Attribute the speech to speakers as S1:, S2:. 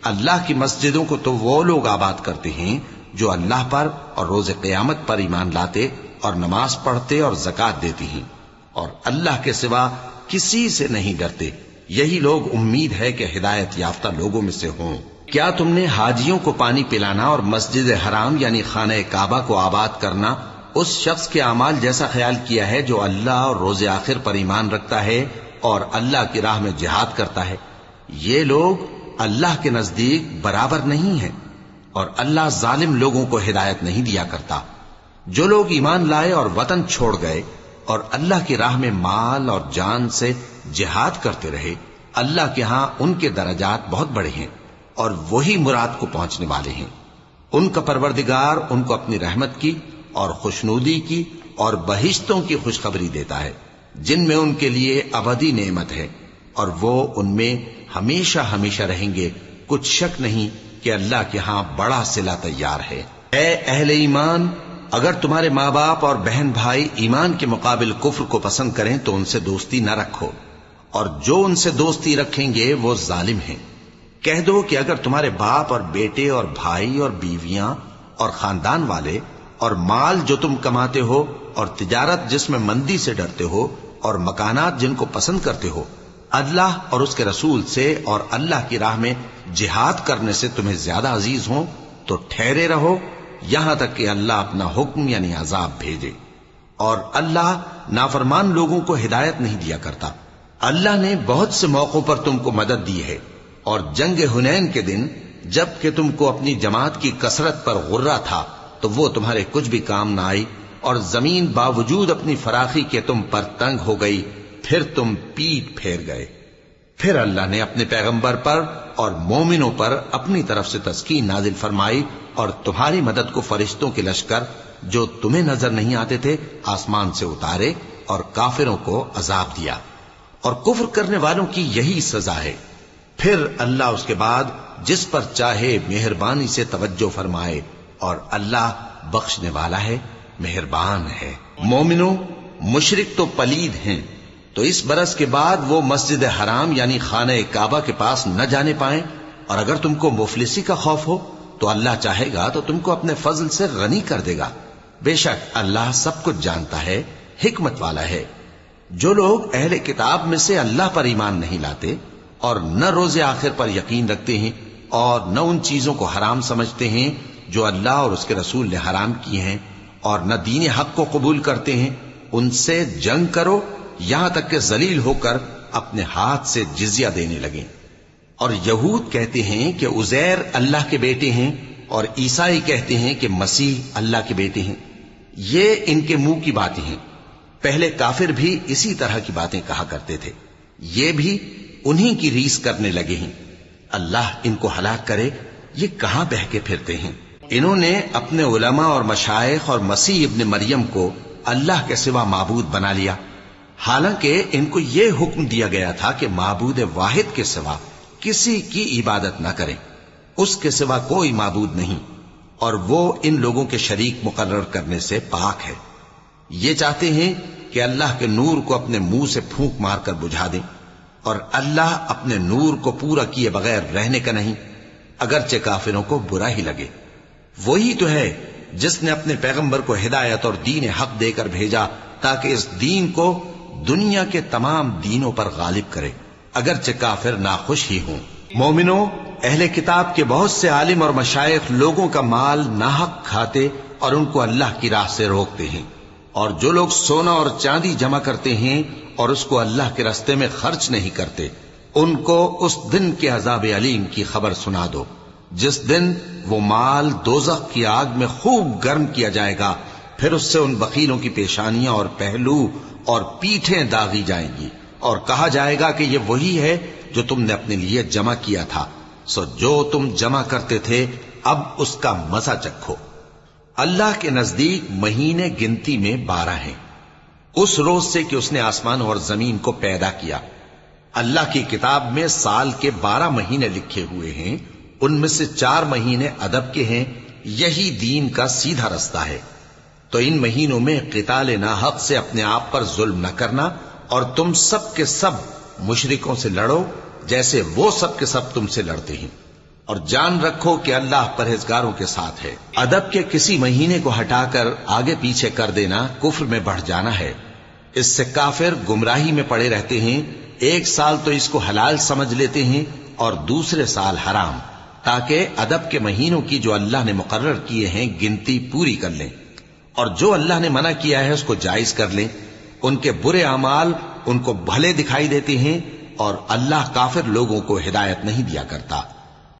S1: اللہ کی مسجدوں کو تو وہ لوگ آباد کرتے ہیں جو اللہ پر اور روز قیامت پر ایمان لاتے اور نماز پڑھتے اور زکوٰۃ دیتی ہیں اور اللہ کے سوا کسی سے نہیں ڈرتے. یہی لوگ امید ہے کہ ہدایت یافتہ لوگوں میں سے ہوں. کیا تم نے حاجیوں کو پانی پلانا اور مسجد حرام یعنی خانہ کعبہ کو آباد کرنا اس شخص کے اعمال جیسا خیال کیا ہے جو اللہ اور روز آخر پر ایمان رکھتا ہے اور اللہ کی راہ میں جہاد کرتا ہے؟ یہ لوگ اللہ کے نزدیک برابر نہیں ہیں اور اللہ ظالم لوگوں کو ہدایت نہیں دیا کرتا. جو لوگ ایمان لائے اور وطن چھوڑ گئے اور اللہ کی راہ میں مال اور جان سے جہاد کرتے رہے، اللہ کے ہاں ان کے درجات بہت بڑے ہیں اور وہی مراد کو پہنچنے والے ہیں. ان کا پروردگار ان کو اپنی رحمت کی اور خوشنودی کی اور بہشتوں کی خوشخبری دیتا ہے جن میں ان کے لیے ابدی نعمت ہے اور وہ ان میں ہمیشہ ہمیشہ رہیں گے. کچھ شک نہیں کہ اللہ کے ہاں بڑا صلہ تیار ہے. اے اہل ایمان، اگر تمہارے ماں باپ اور بہن بھائی ایمان کے مقابل کفر کو پسند کریں تو ان سے دوستی نہ رکھو، اور جو ان سے دوستی رکھیں گے وہ ظالم ہیں. کہہ دو کہ اگر تمہارے باپ اور بیٹے اور بھائی اور بیویاں اور خاندان والے اور مال جو تم کماتے ہو اور تجارت جس میں مندی سے ڈرتے ہو اور مکانات جن کو پسند کرتے ہو اللہ اور اس کے رسول سے اور اللہ کی راہ میں جہاد کرنے سے تمہیں زیادہ عزیز ہوں تو ٹھہرے رہو یہاں تک کہ اللہ اپنا حکم یعنی عذاب بھیجے. اور اللہ نافرمان لوگوں کو ہدایت نہیں دیا کرتا. اللہ نے بہت سے موقعوں پر تم کو مدد دی ہے، اور جنگ حنین کے دن جب کہ تم کو اپنی جماعت کی کثرت پر غرہ تھا تو وہ تمہارے کچھ بھی کام نہ آئی، اور زمین باوجود اپنی فراخی کے تم پر تنگ ہو گئی، پھر تم پیٹ پھیر گئے. پھر اللہ نے اپنے پیغمبر پر اور مومنوں پر اپنی طرف سے تسکین نازل فرمائی اور تمہاری مدد کو فرشتوں کے لشکر جو تمہیں نظر نہیں آتے تھے آسمان سے اتارے اور کافروں کو عذاب دیا. اور کفر کرنے والوں کی یہی سزا ہے. پھر اللہ اس کے بعد جس پر چاہے مہربانی سے توجہ فرمائے، اور اللہ بخشنے والا ہے، مہربان ہے. مومنوں، مشرک تو پلید ہیں، تو اس برس کے بعد وہ مسجد حرام یعنی خانہ کعبہ کے پاس نہ جانے پائیں. اور اگر تم کو مفلسی کا خوف ہو تو اللہ چاہے گا تو تم کو اپنے فضل سے غنی کر دے گا. بے شک اللہ سب کچھ جانتا ہے، حکمت والا ہے. جو لوگ اہل کتاب میں سے اللہ پر ایمان نہیں لاتے اور نہ روز آخر پر یقین رکھتے ہیں اور نہ ان چیزوں کو حرام سمجھتے ہیں جو اللہ اور اس کے رسول نے حرام کی ہیں، اور نہ دین حق کو قبول کرتے ہیں، ان سے جنگ کرو یہاں تک کہ ذلیل ہو کر اپنے ہاتھ سے جزیہ دینے لگیں. اور یہود کہتے ہیں کہ عزیر اللہ کے بیٹے ہیں، اور عیسائی کہتے ہیں کہ مسیح اللہ کے بیٹے ہیں. یہ ان کے منہ کی باتیں ہیں. پہلے کافر بھی اسی طرح کی باتیں کہا کرتے تھے، یہ بھی انہی کی ریس کرنے لگے ہیں. اللہ ان کو ہلاک کرے، یہ کہاں بہہ کے پھرتے ہیں. انہوں نے اپنے علماء اور مشائخ اور مسیح ابن مریم کو اللہ کے سوا معبود بنا لیا، حالانکہ ان کو یہ حکم دیا گیا تھا کہ معبود واحد کے سوا کسی کی عبادت نہ کریں. اس کے سوا کوئی معبود نہیں، اور وہ ان لوگوں کے شریک مقرر کرنے سے پاک ہے. یہ چاہتے ہیں کہ اللہ کے نور کو اپنے منہ سے پھونک مار کر بجھا دیں، اور اللہ اپنے نور کو پورا کیے بغیر رہنے کا نہیں، اگرچہ کافروں کو برا ہی لگے. وہی تو ہے جس نے اپنے پیغمبر کو ہدایت اور دین حق دے کر بھیجا تاکہ اس دین کو دنیا کے تمام دینوں پر غالب کرے، اگرچہ کافر ناخوش ہی ہوں. مومنوں، اہل کتاب کے بہت سے عالم اور مشائخ لوگوں کا مال ناحق کھاتے اور ان کو اللہ کی راہ سے روکتے ہیں. اور جو لوگ سونا اور چاندی جمع کرتے ہیں اور اس کو اللہ کے راستے میں خرچ نہیں کرتے، ان کو اس دن کے عذاب علیم کی خبر سنا دو، جس دن وہ مال دوزخ کی آگ میں خوب گرم کیا جائے گا. پھر اس سے ان بخیلوں کی پیشانیاں اور پہلو اور پیٹھیں داغی جائیں گی، اور کہا جائے گا کہ یہ وہی ہے جو تم نے اپنے لیے جمع کیا تھا، سو جو تم جمع کرتے تھے اب اس کا مزہ چکھو. اللہ کے نزدیک مہینے گنتی میں 12 ہیں، اس روز سے کہ اس نے آسمان اور زمین کو پیدا کیا. اللہ کی کتاب میں سال کے 12 مہینے لکھے ہوئے ہیں، ان میں سے 4 مہینے ادب کے ہیں. یہی دین کا سیدھا رستہ ہے. تو ان مہینوں میں قتال ناحق سے اپنے آپ پر ظلم نہ کرنا، اور تم سب کے سب مشرکوں سے لڑو جیسے وہ سب کے سب تم سے لڑتے ہیں. اور جان رکھو کہ اللہ پرہیزگاروں کے ساتھ ہے۔ ادب کے کسی مہینے کو ہٹا کر آگے پیچھے کر دینا کفر میں بڑھ جانا ہے۔ اس سے کافر گمراہی میں پڑے رہتے ہیں، ایک سال تو اس کو حلال سمجھ لیتے ہیں اور دوسرے سال حرام، تاکہ ادب کے مہینوں کی جو اللہ نے مقرر کیے ہیں گنتی پوری کر لیں، اور جو اللہ نے منع کیا ہے اس کو جائز کر لیں۔ ان کے برے اعمال ان کو بھلے دکھائی دیتے ہیں، اور اللہ کافر لوگوں کو ہدایت نہیں دیا کرتا۔